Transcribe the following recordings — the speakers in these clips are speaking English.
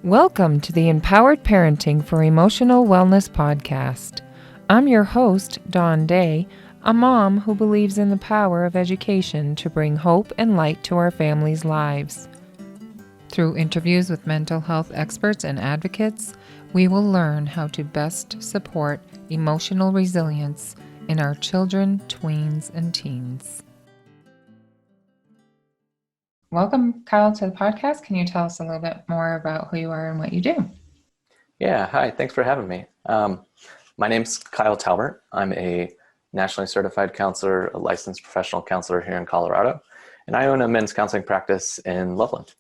Welcome to the Empowered Parenting for Emotional Wellness podcast. I'm your host, Dawn Day, a mom who believes in the power of education to bring hope and light to our families' lives. Through interviews with mental health experts and advocates, we will learn how to best support emotional resilience in our children, tweens, and teens. Welcome, Kyle, to the podcast. Can you tell us a little bit more about who you are and what you do? Yeah, hi. Thanks for having me. My name's Kyle Talbert. I'm a nationally certified counselor, a licensed professional counselor here in Colorado, and I own a men's counseling practice in Loveland.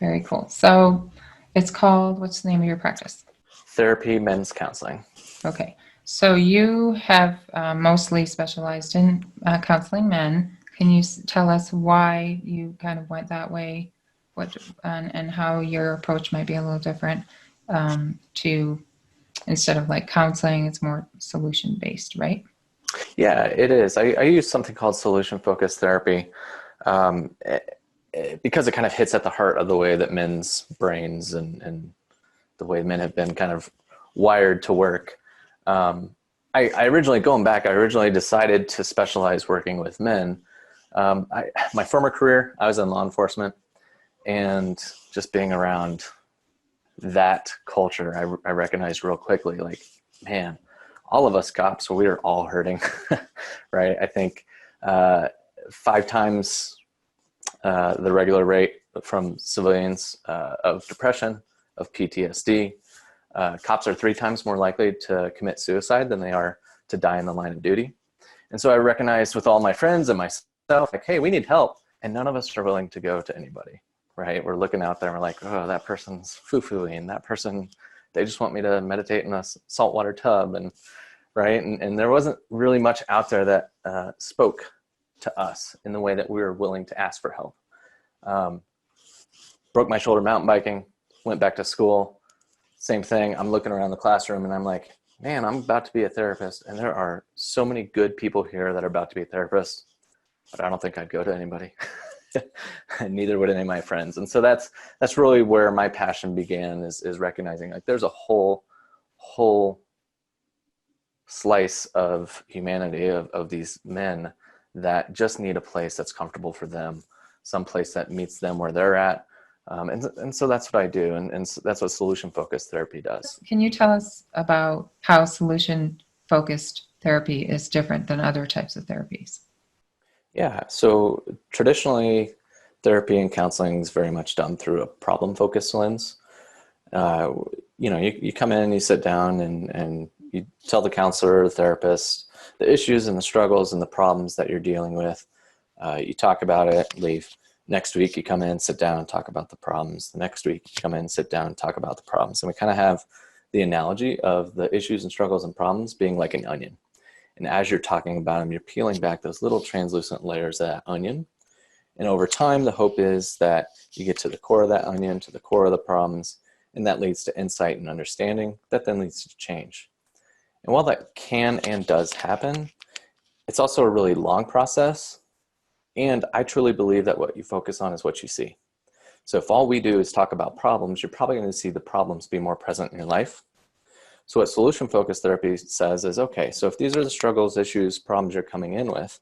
Very cool. So it's called, what's the name of your practice? Therapy Men's Counseling. Okay. So you have mostly specialized in counseling men. Can you tell us why you kind of went that way, and how your approach might be a little different to, instead of like counseling, it's more solution-based, right? Yeah, it is. I use something called solution-focused therapy because it kind of hits at the heart of the way that men's brains and the way men have been kind of wired to work. I originally decided to specialize working with men. My former career, I was in law enforcement, and just being around that culture, I recognized real quickly, like, man, all of us cops, we are all hurting, right? I think 5 times the regular rate from civilians of depression, of PTSD. Cops are 3 times more likely to commit suicide than they are to die in the line of duty. And so I recognized with all my friends and myself, like, hey, we need help. And none of us are willing to go to anybody, right? We're looking out there and we're like, oh, that person's foo-fooing. That person, they just want me to meditate in a saltwater tub. And right. And there wasn't really much out there that spoke to us in the way that we were willing to ask for help. Broke my shoulder mountain biking, went back to school. Same thing. I'm looking around the classroom and I'm like, man, I'm about to be a therapist. And there are so many good people here that are about to be therapists, but I don't think I'd go to anybody. And neither would any of my friends. And so that's really where my passion began, is recognizing like there's a whole slice of humanity of these men that just need a place that's comfortable for them, some place that meets them where they're at. And so that's what I do. And so that's what solution-focused therapy does. Can you tell us about how solution-focused therapy is different than other types of therapies? Yeah, so traditionally, therapy and counseling is very much done through a problem-focused lens. You come in, you sit down, and you tell the counselor or the therapist the issues and the struggles and the problems that you're dealing with. You talk about it, leave. Next week, you come in, sit down, and talk about the problems. The next week, you come in, sit down, and talk about the problems. And we kind of have the analogy of the issues and struggles and problems being like an onion. And as you're talking about them, you're peeling back those little translucent layers of that onion. And over time, the hope is that you get to the core of that onion, to the core of the problems, and that leads to insight and understanding. That then leads to change. And while that can and does happen, it's also a really long process. And I truly believe that what you focus on is what you see. So if all we do is talk about problems, you're probably going to see the problems be more present in your life. So what solution-focused therapy says is, okay, so if these are the struggles, issues, problems you're coming in with,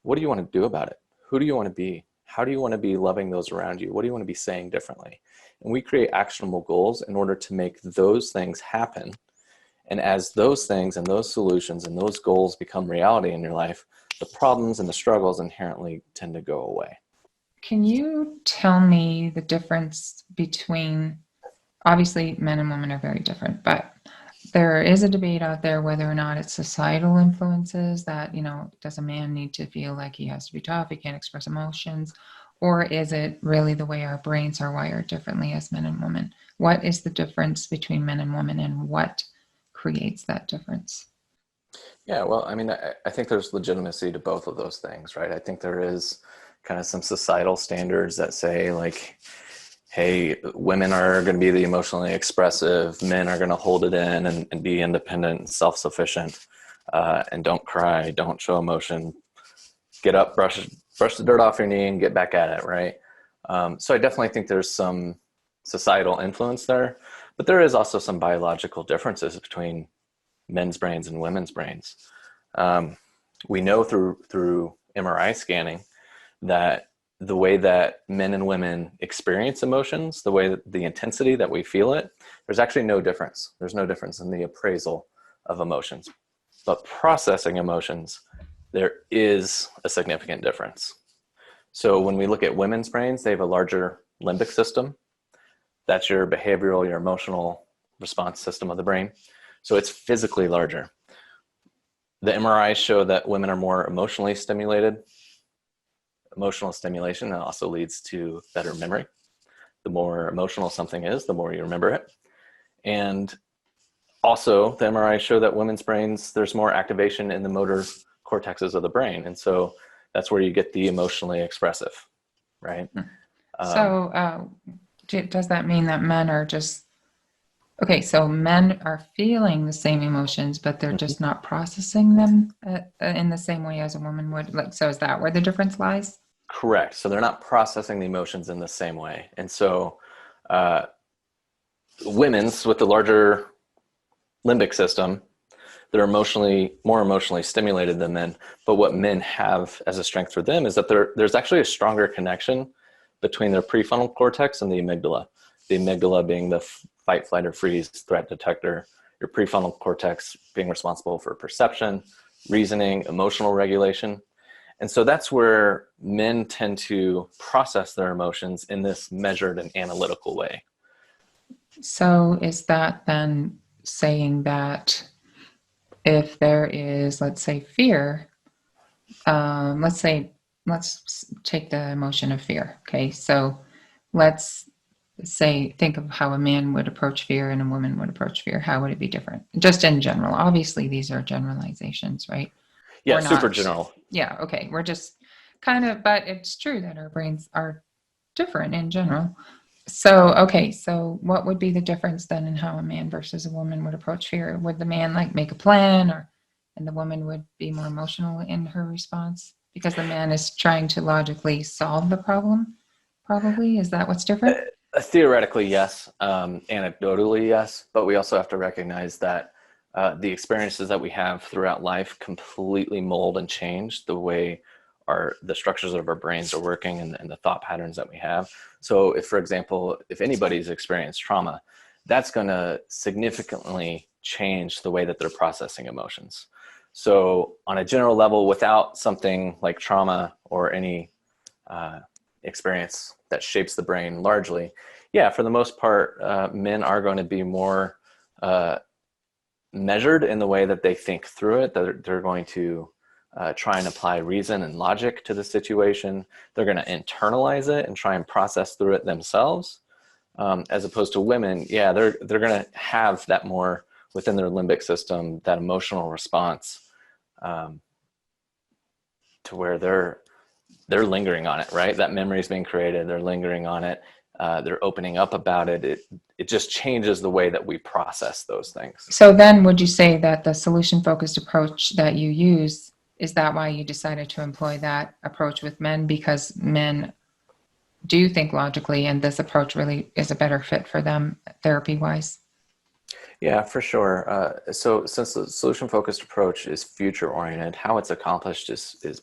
what do you want to do about it? Who do you want to be? How do you want to be loving those around you? What do you want to be saying differently? And we create actionable goals in order to make those things happen. And as those things and those solutions and those goals become reality in your life, the problems and the struggles inherently tend to go away. Can you tell me the difference between, obviously men and women are very different, but there is a debate out there whether or not it's societal influences that, does a man need to feel like he has to be tough, he can't express emotions, or is it really the way our brains are wired differently as men and women? What is the difference between men and women, and what creates that difference? Yeah, well, I mean, I think there's legitimacy to both of those things, right? I think there is kind of some societal standards that say, like, hey, women are going to be the emotionally expressive, men are going to hold it in and be independent and self-sufficient, and don't cry, don't show emotion, get up, brush the dirt off your knee and get back at it, right? So I definitely think there's some societal influence there, but there is also some biological differences between men's brains and women's brains. We know through MRI scanning that the way that men and women experience emotions, the way that the intensity that we feel it, there's actually no difference. There's no difference in the appraisal of emotions. But processing emotions, there is a significant difference. So when we look at women's brains, they have a larger limbic system. That's your behavioral, your emotional response system of the brain. So it's physically larger. The MRIs show that women are more emotionally stimulated. Emotional stimulation also leads to better memory. The more emotional something is, the more you remember it. And also, the MRIs show that women's brains, there's more activation in the motor cortexes of the brain. And so that's where you get the emotionally expressive, right? So, does that mean that men are just okay? So men are feeling the same emotions, but they're just not processing them in the same way as a woman would. Like, so is that where the difference lies? Correct. So they're not processing the emotions in the same way. And so uh, women's with the larger limbic system, they're more emotionally stimulated than men. But what men have as a strength for them is that there's actually a stronger connection between their prefrontal cortex and the amygdala. The amygdala being the fight, flight, or freeze threat detector. Your prefrontal cortex being responsible for perception, reasoning, emotional regulation. And so that's where men tend to process their emotions in this measured and analytical way. So is that then saying that if there is, let's say, fear, let's take the emotion of fear. Okay, so let's say think of how a man would approach fear and a woman would approach fear. How would it be different? Just in general. Obviously, these are generalizations, right? Yeah, We're super not. general. Yeah. Okay. We're just kind of, but it's true that our brains are different in general. So, okay, so what would be the difference then in how a man versus a woman would approach fear? Would the man like make a plan or and the woman would be more emotional in her response because the man is trying to logically solve the problem? Probably. Is that what's different? Theoretically, yes. Anecdotally, yes. But we also have to recognize that the experiences that we have throughout life completely mold and change the way the structures of our brains are working and the thought patterns that we have. So if, for example, if anybody's experienced trauma, that's going to significantly change the way that they're processing emotions. So on a general level, without something like trauma or any experience that shapes the brain largely, yeah, for the most part, men are going to be more measured in the way that they think through it. They're going to try and apply reason and logic to the situation. They're going to internalize it and try and process through it themselves. As opposed to women, yeah, they're going to have that more within their limbic system, that emotional response, to where they're lingering on it, right? That memory is being created. They're lingering on it. They're opening up about it. It just changes the way that we process those things. So then would you say that the solution focused approach that you use is that why you decided to employ that approach with men because men do think logically and this approach really is a better fit for them therapy wise? Yeah, for sure. So since the solution focused approach is future oriented, how it's accomplished is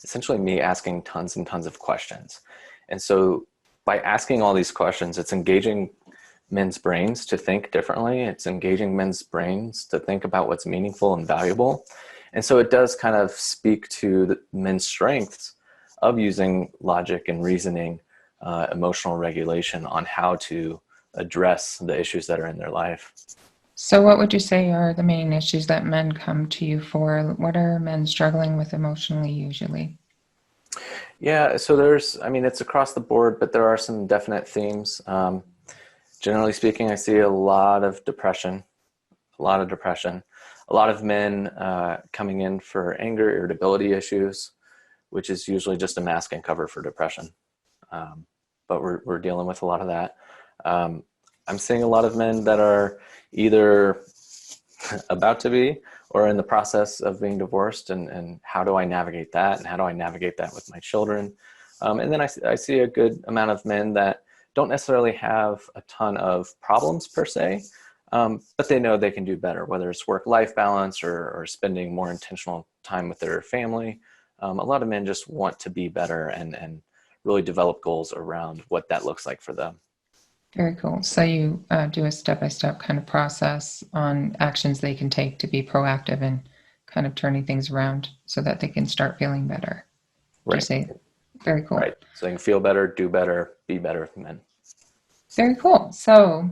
essentially me asking tons and tons of questions. And so by asking all these questions, it's engaging men's brains to think differently. It's engaging men's brains to think about what's meaningful and valuable. And so it does kind of speak to the men's strengths of using logic and reasoning, emotional regulation on how to address the issues that are in their life. So what would you say are the main issues that men come to you for? What are men struggling with emotionally usually? Yeah, so I mean, it's across the board, but there are some definite themes. Generally speaking, I see a lot of depression, a lot of depression, a lot of men coming in for anger, irritability issues, which is usually just a mask and cover for depression. But we're dealing with a lot of that. Um, I'm seeing a lot of men that are either about to be or in the process of being divorced, and how do I navigate that, and how do I navigate that with my children. And then I see a good amount of men that don't necessarily have a ton of problems per se, but they know they can do better, whether it's work-life balance or spending more intentional time with their family. A lot of men just want to be better and really develop goals around what that looks like for them. Very cool. So you do a step-by-step kind of process on actions they can take to be proactive and kind of turning things around so that they can start feeling better. Do you Right. say? Very cool. Right. So they can feel better, do better, be better men. Very cool. So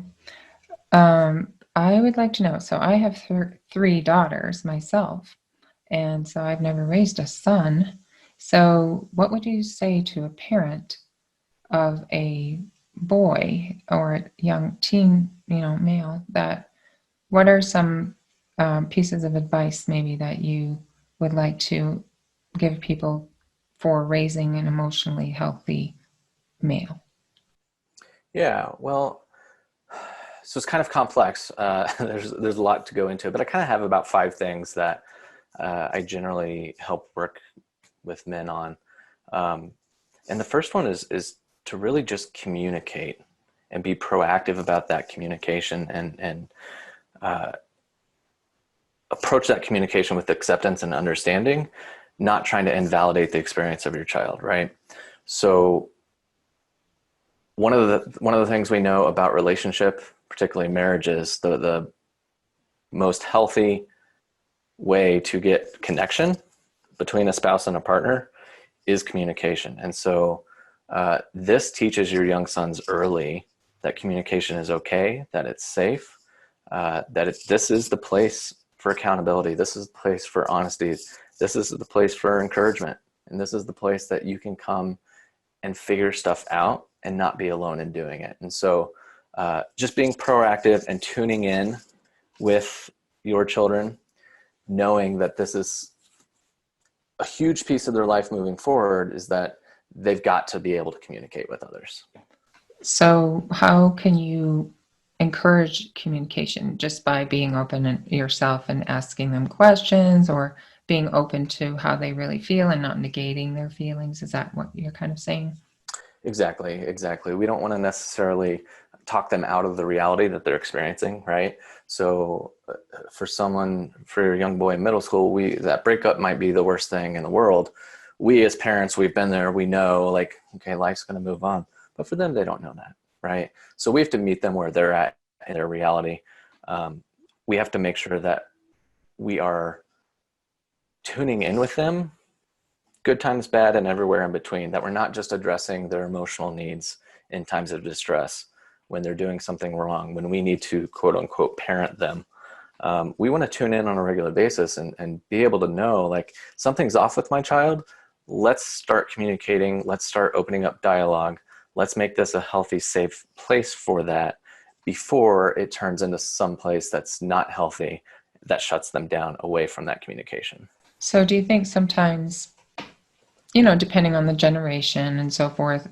I would like to know. So I have three daughters myself, and so I've never raised a son. So what would you say to a parent of a boy or a young teen, male, that what are some pieces of advice maybe that you would like to give people for raising an emotionally healthy male? Yeah. Well, so it's kind of complex. There's a lot to go into, but I kind of have about 5 things that I generally help work with men on. And the first one is to really just communicate and be proactive about that communication and approach that communication with acceptance and understanding, not trying to invalidate the experience of your child, right? So one of the things we know about relationship, particularly marriages, the most healthy way to get connection between a spouse and a partner is communication. And so this teaches your young sons early that communication is okay, that it's safe, this is the place for accountability. This is the place for honesty. This is the place for encouragement. And this is the place that you can come and figure stuff out and not be alone in doing it. And so just being proactive and tuning in with your children, knowing that this is a huge piece of their life moving forward, is that they've got to be able to communicate with others. So, how can you encourage communication? Just by being open yourself and asking them questions, or being open to how they really feel and not negating their feelings? Is that what you're kind of saying? Exactly. We don't want to necessarily talk them out of the reality that they're experiencing, right? So for a young boy in middle school, that breakup might be the worst thing in the world. We as parents, we've been there, we know, like, okay, life's going to move on. But for them, they don't know that, right? So we have to meet them where they're at in their reality. We have to make sure that we are tuning in with them, good times, bad, and everywhere in between, that we're not just addressing their emotional needs in times of distress when they're doing something wrong, when we need to quote unquote parent them. We want to tune in on a regular basis and be able to know, like, something's off with my child. Let's start communicating. Let's start opening up dialogue. Let's make this a healthy, safe place for that before it turns into some place that's not healthy, that shuts them down away from that communication. So, do you think sometimes, depending on the generation and so forth,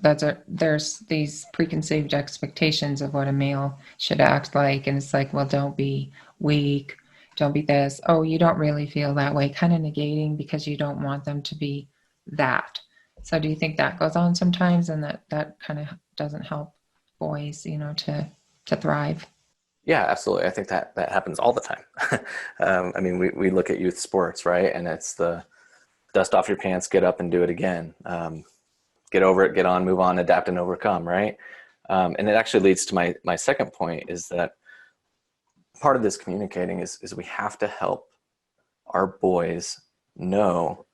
there's these preconceived expectations of what a male should act like, and it's like, well, don't be weak, don't be this. Oh, you don't really feel that way, kind of negating because you don't want them to be that. So, do you think that goes on sometimes, and that kind of doesn't help boys, to thrive? Yeah, absolutely. I think that happens all the time. I mean, we look at youth sports, right? And it's the dust off your pants, get up and do it again. Get over it, get on, move on, adapt and overcome, right? And it actually leads to my second point, is that part of this communicating is we have to help our boys know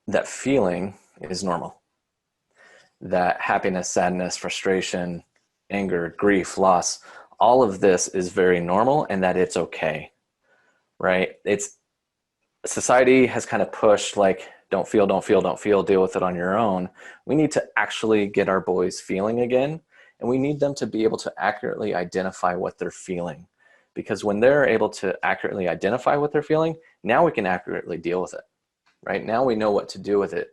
that feeling is normal, that happiness, sadness, frustration, anger, grief, loss, all of this is very normal, and that it's okay, right? Society has kind of pushed, like, don't feel, deal with it on your own. We need to actually get our boys feeling again, and we need them to be able to accurately identify what they're feeling. Because when they're able to accurately identify what they're feeling, now we can accurately deal with it, right? Now we know what to do with it.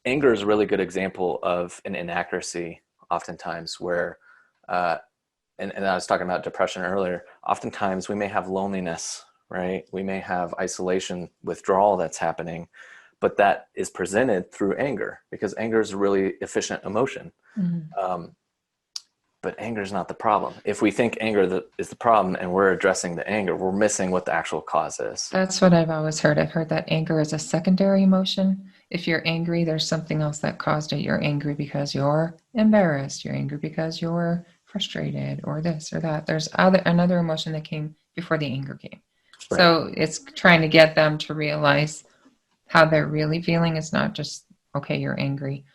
Anger is a really good example of an inaccuracy, oftentimes, where, and I was talking about depression earlier, oftentimes we may have loneliness, right? We may have isolation, withdrawal that's happening, but that is presented through anger, because anger is a really efficient emotion. Mhm. but anger is not the problem. If we think anger is the problem and we're addressing the anger, we're missing what the actual cause is. That's what I've always heard. I've heard that anger is a secondary emotion. If you're angry, there's something else that caused it. You're angry because you're embarrassed. You're angry because you're frustrated or this or that. There's another emotion that came before the anger came. Right. So it's trying to get them to realize how they're really feeling. It's not just, okay, you're angry.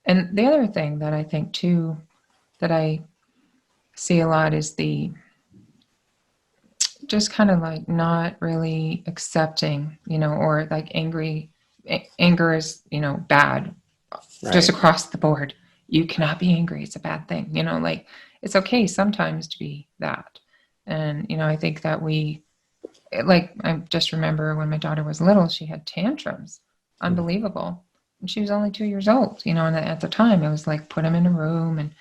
And the other thing that I think too, that I see a lot is the just kind of like not really accepting, or like anger is, bad just Right. across the board. You cannot be angry. It's a bad thing, like it's okay sometimes to be that. And, I think that like, I just remember when my daughter was little, she had tantrums, unbelievable. And she was only 2 years old, and at the time it was like, put them in a room and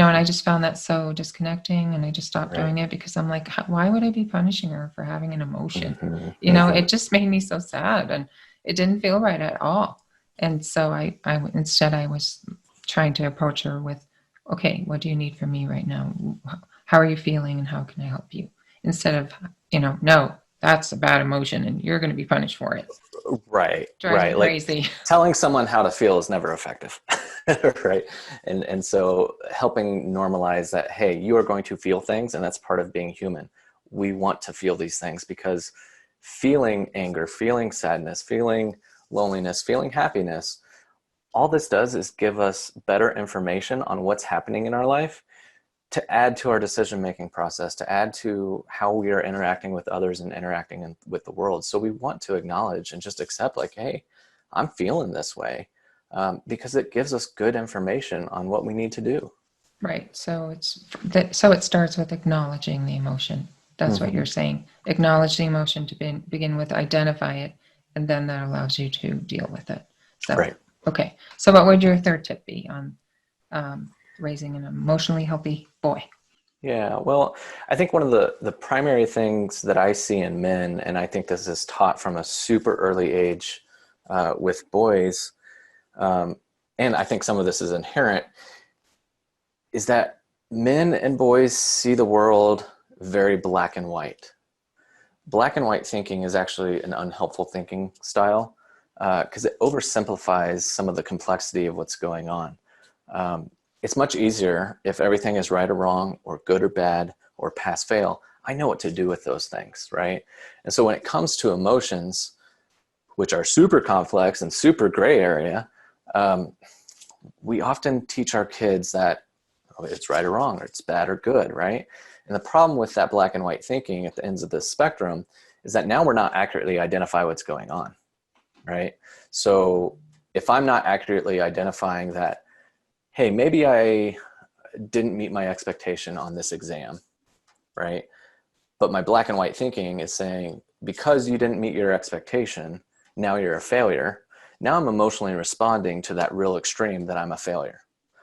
I just found that so disconnecting and I just stopped Right. doing it because I'm like, why would I be punishing her for having an emotion? Mm-hmm. It just made me so sad and it didn't feel right at all. And so instead I was trying to approach her with, okay, what do you need from me right now? How are you feeling and how can I help you? Instead of, no, that's a bad emotion and you're going to be punished for it. Right. Drives me Right. Like crazy. telling someone how to feel is never effective. Right. And so helping normalize that, hey, you are going to feel things and that's part of being human. We want to feel these things because feeling anger, feeling sadness, feeling loneliness, feeling happiness, all this does is give us better information on what's happening in our life to add to our decision-making process, to add to how we are interacting with others and interacting with the world. So we want to acknowledge and just accept like, hey, I'm feeling this way, because it gives us good information on what we need to do. Right. So so it starts with acknowledging the emotion. That's what Hmm. you're saying. Acknowledge the emotion to begin with, identify it, and then that allows you to deal with it. So, Right. okay. So what would your third tip be on raising an emotionally healthy boy? Yeah, well, I think one of the primary things that I see in men, and I think this is taught from a super early age with boys, um, and I think some of this is inherent, is that men and boys see the world very black and white. Black and white thinking is actually an unhelpful thinking style because it oversimplifies some of the complexity of what's going on. Um, it's much easier if everything is right or wrong or good or bad or pass fail. I know what to do with those things, right? And so when it comes to emotions, which are super complex and super gray area, um, we often teach our kids that it's right or wrong, or it's bad or good, right? And the problem with that black and white thinking at the ends of the spectrum is that now we're not accurately identify what's going on, right? So if I'm not accurately identifying that, hey, maybe I didn't meet my expectation on this exam, right? But my black and white thinking is saying, because you didn't meet your expectation, now you're a failure. Now I'm emotionally responding to that real extreme that I'm a failure.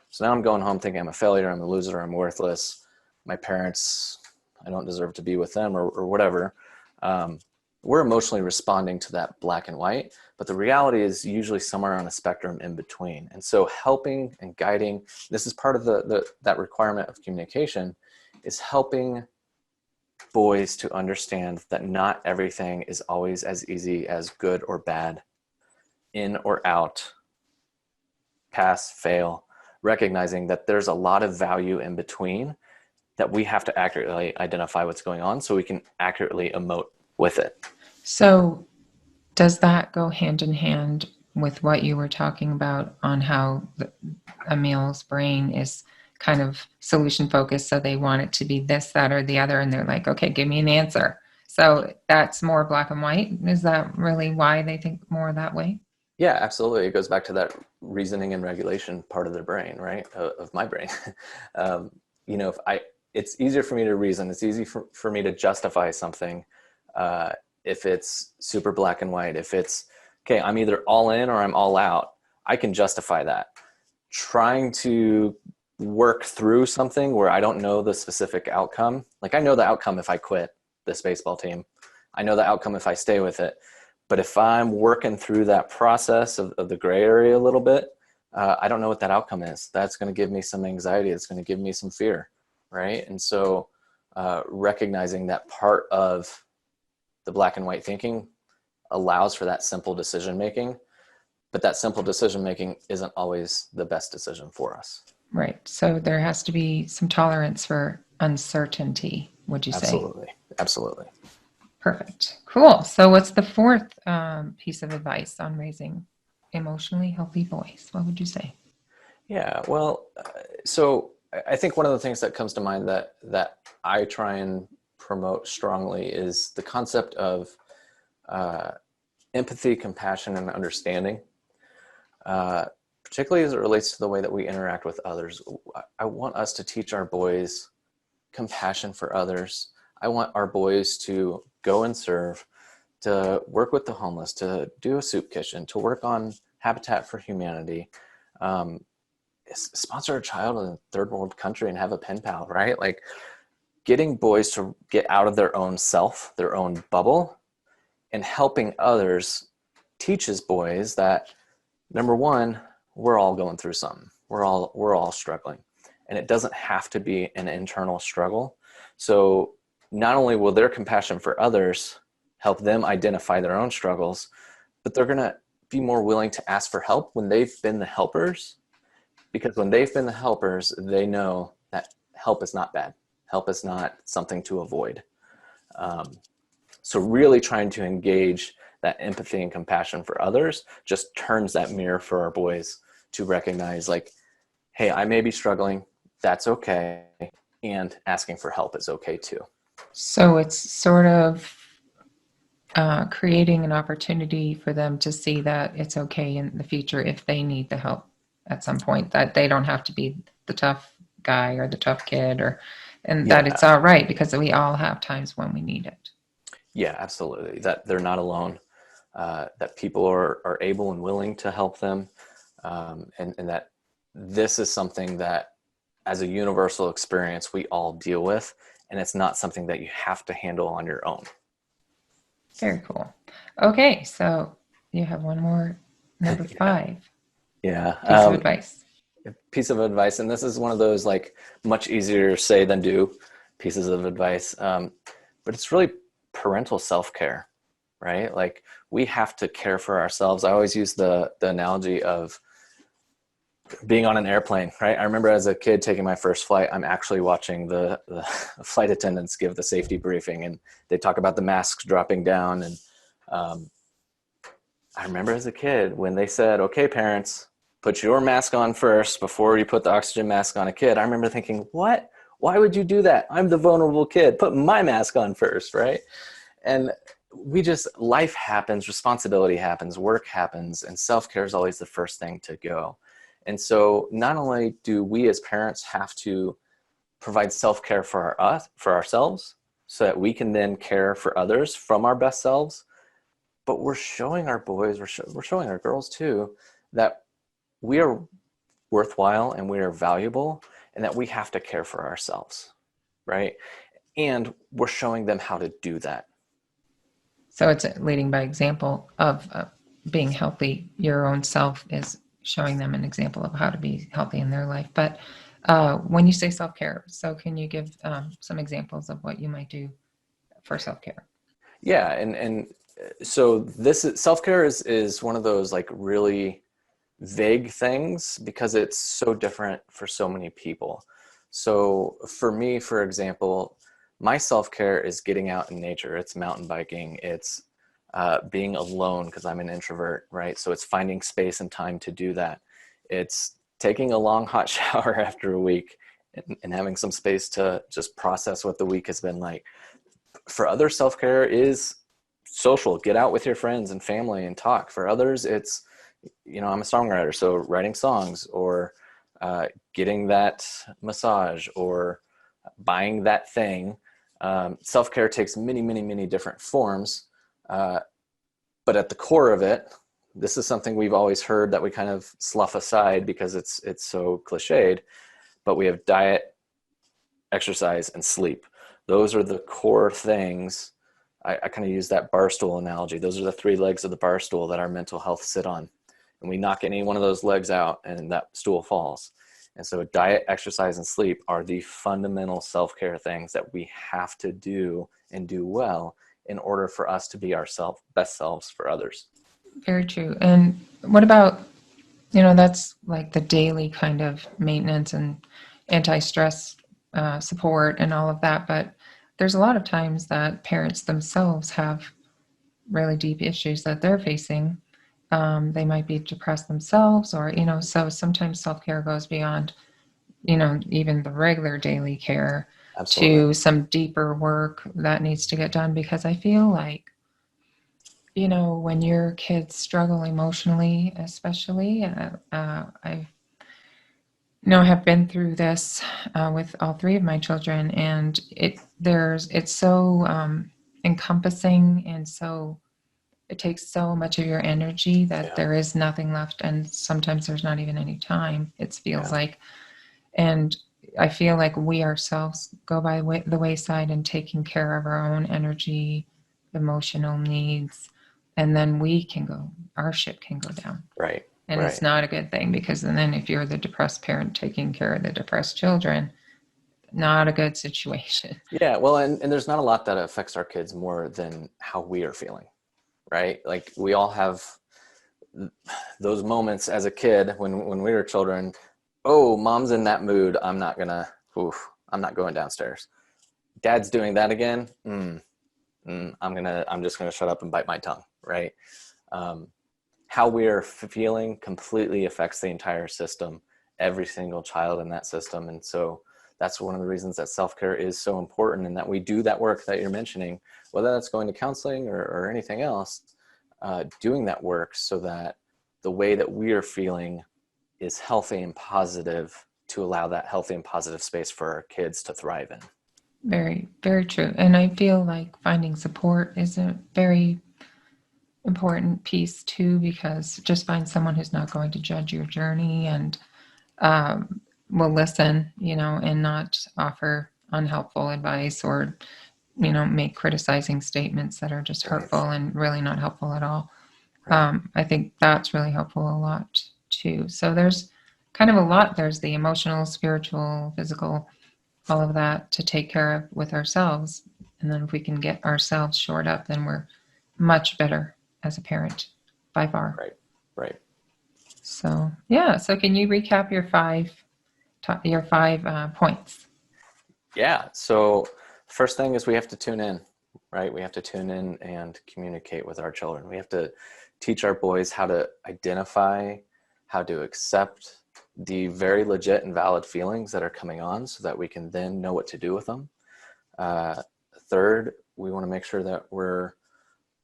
So now I'm going home thinking I'm a failure, I'm a loser, I'm worthless. My parents, I don't deserve to be with them or whatever. Um, we're emotionally responding to that black and white, but the reality is usually somewhere on a spectrum in between. And so helping and guiding, this is part of that requirement of communication, is helping boys to understand that not everything is always as easy as good or bad, in or out, pass, fail, recognizing that there's a lot of value in between that we have to accurately identify what's going on so we can accurately emote with it. So does that go hand in hand with what you were talking about on how a male's brain is kind of solution focused? So they want it to be this, that, or the other, and they're like, okay, give me an answer. So that's more black and white. Is that really why they think more that way? Yeah, absolutely. It goes back to that reasoning and regulation part of their brain, right? Of my brain. um, if it's easier for me to reason. It's easy for me to justify something uh, if it's super black and white. If it's, okay, I'm either all in or I'm all out, I can justify that. Trying to work through something where I don't know the specific outcome. Like I know the outcome if I quit this baseball team. I know the outcome if I stay with it. But if I'm working through that process of the gray area a little bit, I don't know what that outcome is. That's going to give me some anxiety. It's going to give me some fear. right? And so recognizing that part of the black and white thinking allows for that simple decision making, but that simple decision making isn't always the best decision for us. Right. So there has to be some tolerance for uncertainty, would you say? Absolutely. Absolutely. Perfect. Cool. So what's the fourth piece of advice on raising emotionally healthy boys? What would you say? Yeah, well, so I think one of the things that comes to mind that I try and promote strongly is the concept of uh, empathy, compassion, and understanding, uh, particularly as it relates to the way that we interact with others. I want us to teach our boys compassion for others. I want our boys to go and serve, to work with the homeless, to do a soup kitchen, to work on Habitat for Humanity. Um, Sponsor a child in a third world country and have a pen pal, right? Like getting boys to get out of their own self, their own bubble, and helping others teaches boys that, number one, we're all going through something. We're all struggling. And it doesn't have to be an internal struggle. So not only will their compassion for others help them identify their own struggles, but they're going to be more willing to ask for help when they've been the helpers, because when they've been the helpers, they know that help is not bad. Help is not something to avoid. Um, so really trying to engage that empathy and compassion for others just turns that mirror for our boys to recognize, like, hey, I may be struggling. That's okay. And asking for help is okay too. So it's sort of creating an opportunity for them to see that it's okay in the future if they need the help at some point, that they don't have to be the tough guy or the tough kid, or and that it's Yeah. all right because we all have times when we need it. Yeah, absolutely. That they're not alone, that people are able and willing to help them. And that this is something that as a universal experience, we all deal with. And it's not something that you have to handle on your own. Very cool. Okay, so you have one more, number Yeah. five Yeah. piece of advice. Piece of advice, and this is one of those like much easier say than do pieces of advice, but it's really parental self-care, right? Like we have to care for ourselves. I always use the analogy of being on an airplane, right? I remember as a kid taking my first flight, I'm actually watching the flight attendants give the safety briefing, and they talk about the masks dropping down. And um, I remember as a kid when they said, okay, parents, put your mask on first before you put the oxygen mask on a kid. I remember thinking, what? Why would you do that? I'm the vulnerable kid. Put my mask on first, right? And life happens, responsibility happens, work happens, and self-care is always the first thing to go. And so not only do we as parents have to provide self-care for for ourselves so that we can then care for others from our best selves, but we're showing our boys, we're showing our girls too, that we are worthwhile and we are valuable and that we have to care for ourselves, right? And we're showing them how to do that. So it's leading by example of being healthy. Your own self is showing them an example of how to be healthy in their life. But when you say self care, so can you give some examples of what you might do for self care? Yeah, and so this is, self-care is one of those like really vague things because it's so different for so many people. So for me, for example, my self-care is getting out in nature. It's mountain biking. It's being alone because I'm an introvert, right? So it's finding space and time to do that. It's taking a long hot shower after a week and having some space to just process what the week has been like. For others, self-care is social. Get out with your friends and family and talk. For others, it's, I'm a songwriter, so writing songs or getting that massage or buying that thing. Self-care takes many, many, many different forms. But at the core of it, this is something we've always heard that we kind of slough aside because it's so cliched, but we have diet, exercise, and sleep. Those are the core things. I kind of use that bar stool analogy. Those are the three legs of the bar stool that our mental health sit on. And we knock any one of those legs out and that stool falls. And so diet, exercise, and sleep are the fundamental self-care things that we have to do and do well in order for us to be our best selves for others. Very true. And what about, that's like the daily kind of maintenance and anti-stress support and all of that. But there's a lot of times that parents themselves have really deep issues that they're facing. They might be depressed themselves, or, so sometimes self-care goes beyond, even the regular daily care Absolutely. to some deeper work that needs to get done. Because I feel like, when your kids struggle emotionally, especially, I have been through this with all three of my children, and it's so encompassing, and so it takes so much of your energy that Yeah. there is nothing left, and sometimes there's not even any time, it feels Yeah. like. And I feel like we ourselves go by the wayside in taking care of our own energy, emotional needs, and then our ship can go down. Right. And it's Right. not a good thing, because then if you're the depressed parent taking care of the depressed children, not a good situation. Yeah. Well, and there's not a lot that affects our kids more than how we are feeling, right? Like we all have those moments as a kid when we were children. Oh, mom's in that mood. I'm not going downstairs. Dad's doing that again. I'm just gonna shut up and bite my tongue, right? Um, how we are feeling completely affects the entire system, every single child in that system. And so that's one of the reasons that self-care is so important, and that we do that work that you're mentioning, whether that's going to counseling or anything else, doing that work so that the way that we are feeling is healthy and positive, to allow that healthy and positive space for our kids to thrive in. Very, very true. And I feel like finding support is a very important piece too, because just find someone who's not going to judge your journey, and will listen, and not offer unhelpful advice, or, make criticizing statements that are just Right. hurtful and really not helpful at all. Right. I think that's really helpful a lot too. So there's kind of a lot. There's the emotional, spiritual, physical, all of that to take care of with ourselves. And then if we can get ourselves shored up, then we're much better as a parent by far. Right. Right. So yeah. So can you recap your five points? Yeah. So first thing is we have to tune in, right? We have to tune in and communicate with our children. We have to teach our boys how to identify, how to accept the very legit and valid feelings that are coming on, so that we can then know what to do with them. Uh, Third, we want to make sure that we're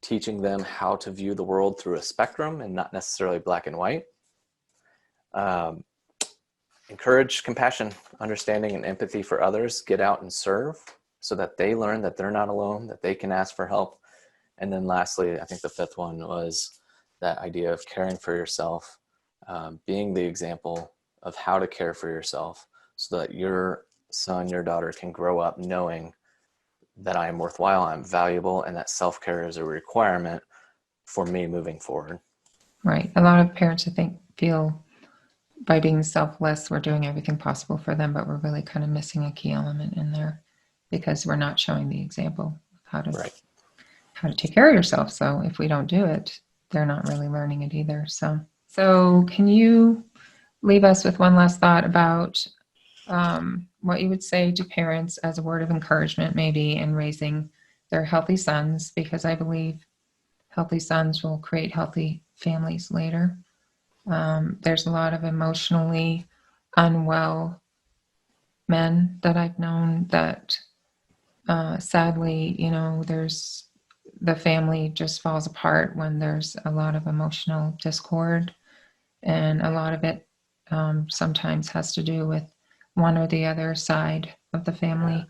teaching them how to view the world through a spectrum and not necessarily black and white. Um, Encourage compassion, understanding, and empathy for others. Get out and serve so that they learn that they're not alone, that they can ask for help. And then lastly, I think the fifth one was that idea of caring for yourself, being the example of how to care for yourself, so that your son, your daughter can grow up knowing that I am worthwhile, I'm valuable, and that self-care is a requirement for me moving forward. Right. A lot of parents, I think, feel by being selfless, we're doing everything possible for them, but we're really kind of missing a key element in there, because we're not showing the example of Right. how to take care of yourself. So if we don't do it, they're not really learning it either. So can you leave us with one last thought about what you would say to parents as a word of encouragement, maybe in raising their healthy sons? Because I believe healthy sons will create healthy families later. There's a lot of emotionally unwell men that I've known that sadly, there's the family just falls apart when there's a lot of emotional discord. And a lot of it sometimes has to do with one or the other side of the Yeah. family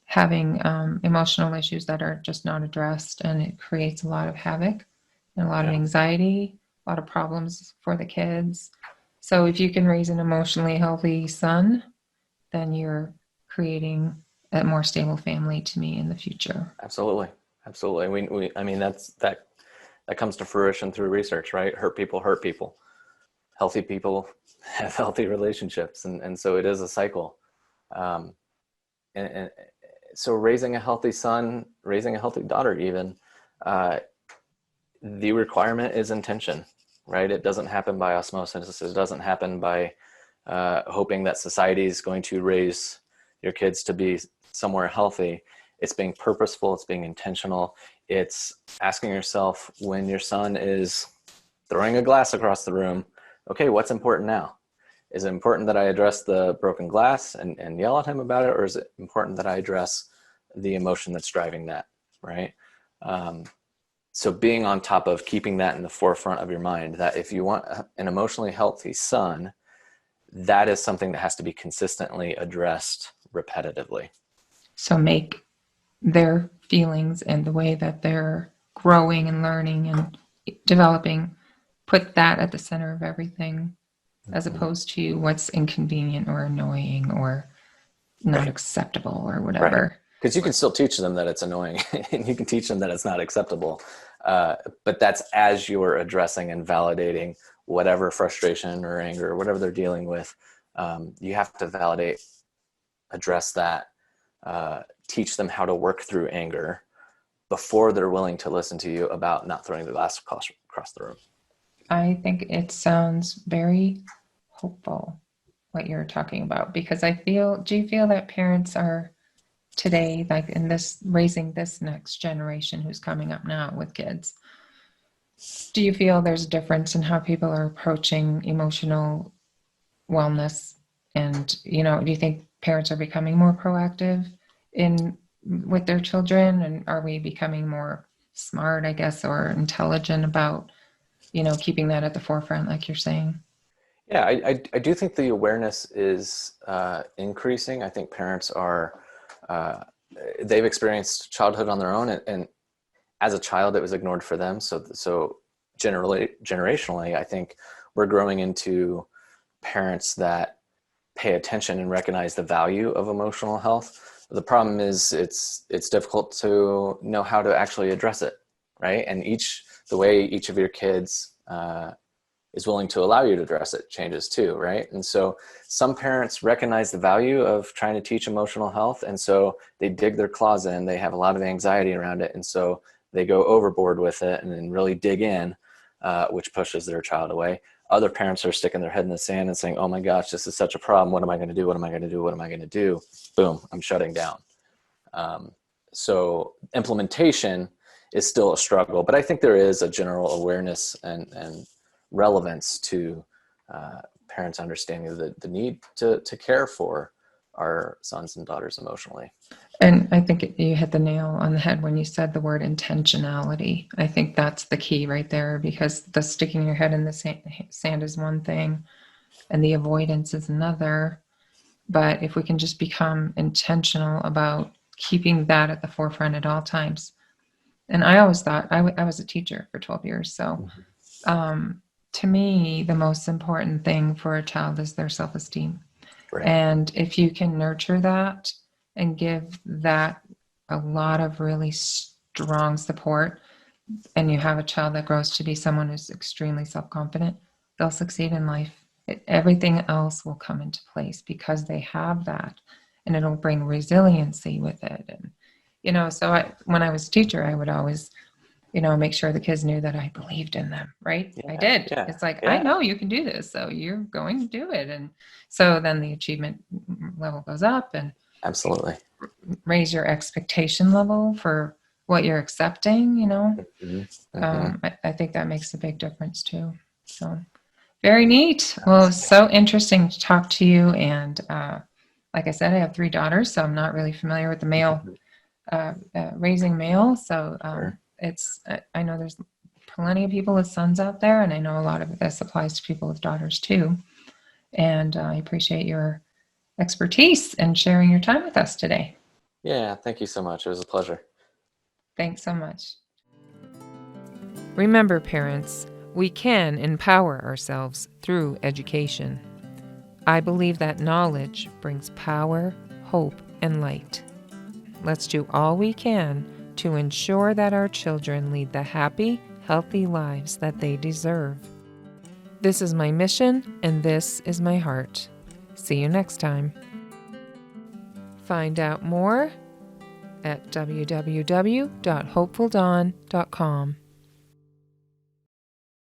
having emotional issues that are just not addressed. And it creates a lot of havoc and a lot of Yeah. anxiety, a lot of problems for the kids. So if you can raise an emotionally healthy son, then you're creating a more stable family to me in the future. Absolutely. Absolutely. I mean, that comes to fruition through research, right? Hurt people hurt people. healthy people have healthy relationships, and so it is a cycle. Um, and so raising a healthy son, raising a healthy daughter, even, uh, the requirement is intention, right? It doesn't happen by osmosis. It doesn't happen by hoping that society is going to raise your kids to be somewhere healthy. It's being purposeful. It's being intentional. It's asking yourself, when your son is throwing a glass across the room, okay, what's important now? Is it important that I address the broken glass and yell at him about it? Or is it important that I address the emotion that's driving that, right? Um, so being on top of keeping that in the forefront of your mind, that if you want an emotionally healthy son, that is something that has to be consistently addressed repetitively. So make their feelings and the way that they're growing and learning and developing, put that at the center of everything, as opposed to what's inconvenient or annoying or not Right. acceptable or Right. whatever. Because you can still teach them that it's annoying and you can teach them that it's not acceptable. But that's as you're addressing and validating whatever frustration or anger or whatever they're dealing with. You have to validate, address that, teach them how to work through anger before they're willing to listen to you about not throwing the glass across the room. I think it sounds very hopeful what you're talking about, because do you feel that parents are today, like in this, raising this next generation who's coming up now with kids, do you feel there's a difference in how people are approaching emotional wellness? And, do you think parents are becoming more proactive in with their children? And are we becoming more smart, I guess, or intelligent about, keeping that at the forefront, like you're saying? Yeah, I do think the awareness is increasing. I think parents are, uh, they've experienced childhood on their own, and as a child, it was ignored for them. So generationally, I think we're growing into parents that pay attention and recognize the value of emotional health. The problem is it's difficult to know how to actually address it, right? And the way each of your kids is willing to allow you to address it changes too, right? And so some parents recognize the value of trying to teach emotional health, and so they dig their claws in. They have a lot of anxiety around it, and so they go overboard with it and then really dig in, which pushes their child away. Other parents are sticking their head in the sand and saying, oh my gosh, this is such a problem. What am I going to do? What am I going to do? What am I going to do? Boom, I'm shutting down. Um, so implementation is still a struggle, but I think there is a general awareness and relevance to parents understanding the need to care for our sons and daughters emotionally. And I think you hit the nail on the head when you said the word intentionality. I think that's the key right there, because the sticking your head in the sand is one thing and the avoidance is another. But if we can just become intentional about keeping that at the forefront at all times. And I always thought I was a teacher for 12 years. So to me, the most important thing for a child is their self-esteem. Right. And if you can nurture that and give that a lot of really strong support, and you have a child that grows to be someone who's extremely self-confident, they'll succeed in life. Everything else will come into place because they have that, and it'll bring resiliency with it. And, so when I was a teacher, I would always, make sure the kids knew that I believed in them, right? I Yeah. did. Yeah. It's like, I Yeah. know you can do this, so you're going to do it. And so then the achievement level goes up, and Absolutely. raise your expectation level for what you're accepting. Mm-hmm. Mm-hmm. I think that makes a big difference too. So very neat. Well, it's so interesting to talk to you. And like I said, I have 3 daughters, so I'm not really familiar with the male raising male. So Sure. I know there's plenty of people with sons out there, and I know a lot of this applies to people with daughters too. And I appreciate your expertise and sharing your time with us today. Yeah. Thank you so much. It was a pleasure. Thanks so much. Remember, parents, we can empower ourselves through education. I believe that knowledge brings power, hope, and light. Let's do all we can to ensure that our children lead the happy, healthy lives that they deserve. This is my mission, and this is my heart. See you next time. Find out more at www.hopefuldawn.com.